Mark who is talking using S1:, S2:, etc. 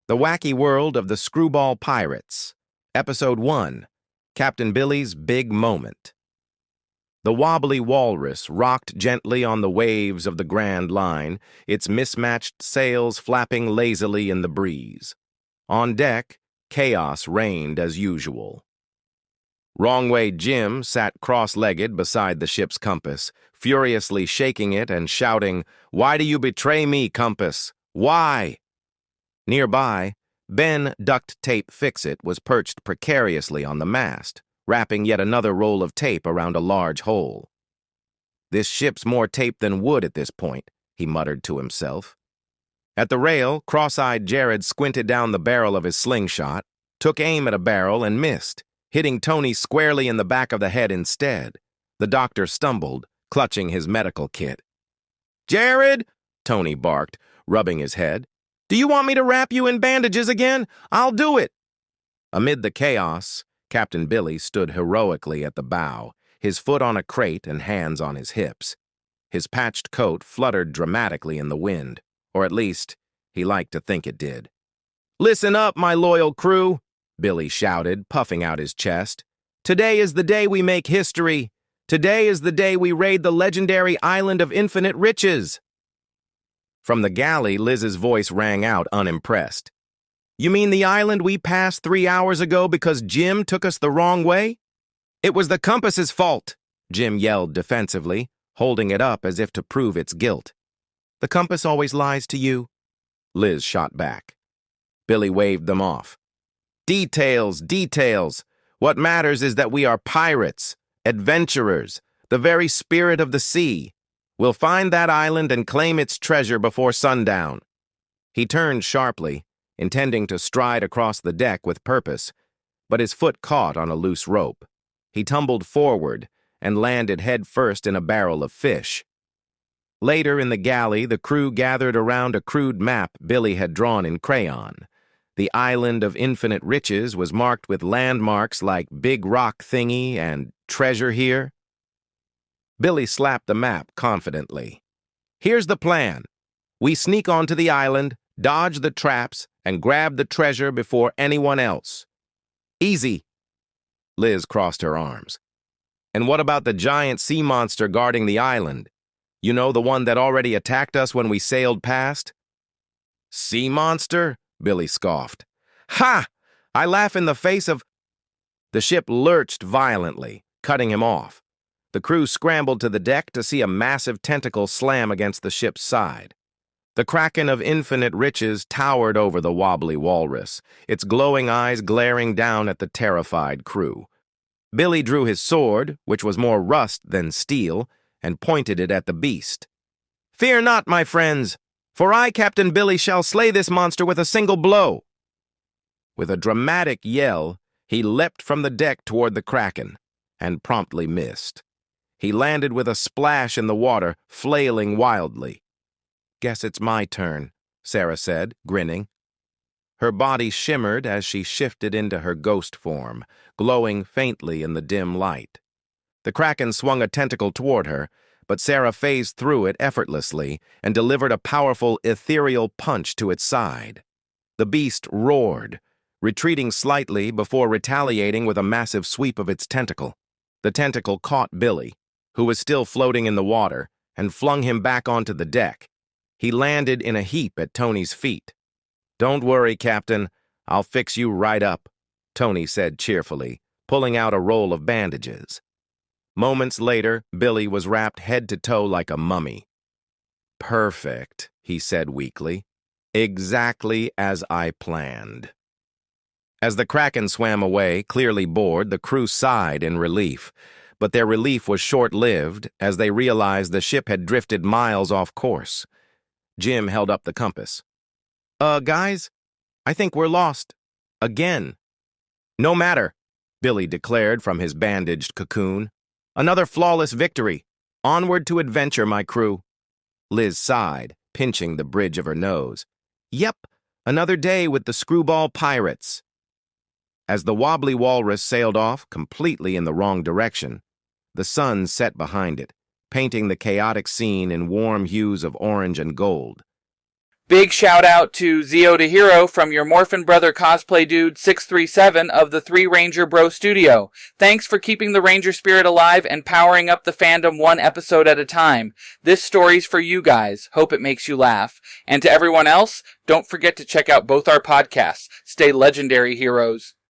S1: The Wacky World of the Screwball Pirates. Episode 1. Captain Billy's Big Moment. The wobbly walrus rocked gently on the waves of the Grand Line, its mismatched sails flapping lazily in the breeze. On deck, chaos reigned as usual. Wrong-Way Jim sat cross-legged beside the ship's compass, furiously shaking it and shouting, "Why do you betray me, compass? Why?" Nearby, Ben Duct Tape Fix-It was perched precariously on the mast, wrapping yet another roll of tape around a large hole. "This ship's more tape than wood at this point," he muttered to himself. At the rail, cross-eyed Jared squinted down the barrel of his slingshot, took aim at a barrel and missed, hitting Tony squarely in the back of the head instead. The doctor stumbled, clutching his medical kit. "Jared!" Tony barked, rubbing his head. "Do you want me to wrap you in bandages again? I'll do it." Amid the chaos, Captain Billy stood heroically at the bow, his foot on a crate and hands on his hips. His patched coat fluttered dramatically in the wind, or at least, he liked to think it did. "Listen up, my loyal crew," Billy shouted, puffing out his chest. "Today is the day we make history. Today is the day we raid the legendary Island of Infinite Riches." From the galley, Liz's voice rang out, unimpressed. "You mean the island we passed 3 hours ago because Jim took us the wrong way?" "It was the compass's fault," Jim yelled defensively, holding it up as if to prove its guilt. "The compass always lies to you," Liz shot back. Billy waved them off. "Details, details. What matters is that we are pirates, adventurers, the very spirit of the sea. We'll find that island and claim its treasure before sundown." He turned sharply, intending to stride across the deck with purpose, but his foot caught on a loose rope. He tumbled forward and landed head-first in a barrel of fish. Later in the galley, the crew gathered around a crude map Billy had drawn in crayon. The Island of Infinite Riches was marked with landmarks like Big Rock Thingy and Treasure Here. Billy slapped the map confidently. "Here's the plan. We sneak onto the island, dodge the traps, and grab the treasure before anyone else. Easy." Liz crossed her arms. "And what about the giant sea monster guarding the island? You know, the one that already attacked us when we sailed past?" "Sea monster?" Billy scoffed. "Ha! I laugh in the face of—" The ship lurched violently, cutting him off. The crew scrambled to the deck to see a massive tentacle slam against the ship's side. The Kraken of Infinite Riches towered over the wobbly walrus, its glowing eyes glaring down at the terrified crew. Billy drew his sword, which was more rust than steel, and pointed it at the beast. "Fear not, my friends, for I, Captain Billy, shall slay this monster with a single blow." With a dramatic yell, he leapt from the deck toward the Kraken, and promptly missed. He landed with a splash in the water, flailing wildly. "Guess it's my turn," Sarah said, grinning. Her body shimmered as she shifted into her ghost form, glowing faintly in the dim light. The Kraken swung a tentacle toward her, but Sarah phased through it effortlessly and delivered a powerful, ethereal punch to its side. The beast roared, retreating slightly before retaliating with a massive sweep of its tentacle. The tentacle caught Billy, who was still floating in the water, and flung him back onto the deck. He landed in a heap at Tony's feet. "Don't worry, Captain. I'll fix you right up," Tony said cheerfully, pulling out a roll of bandages. Moments later, Billy was wrapped head to toe like a mummy. "Perfect," he said weakly. "Exactly as I planned." As the Kraken swam away, clearly bored, the crew sighed in relief. But their relief was short-lived as they realized the ship had drifted miles off course. Jim held up the compass. Guys, I think we're lost. Again." "No matter," Billy declared from his bandaged cocoon. "Another flawless victory. Onward to adventure, my crew." Liz sighed, pinching the bridge of her nose. "Yep, another day with the Screwball Pirates." As the wobbly walrus sailed off, completely in the wrong direction, the sun set behind it, painting the chaotic scene in warm hues of orange and gold.
S2: Big shout out to Zeo to Hero from your Morphin Brother Cosplay Dude 637 of the 3 Ranger Bro Studio. Thanks for keeping the Ranger spirit alive and powering up the fandom one episode at a time. This story's for you guys. Hope it makes you laugh. And to everyone else, don't forget to check out both our podcasts. Stay legendary, heroes.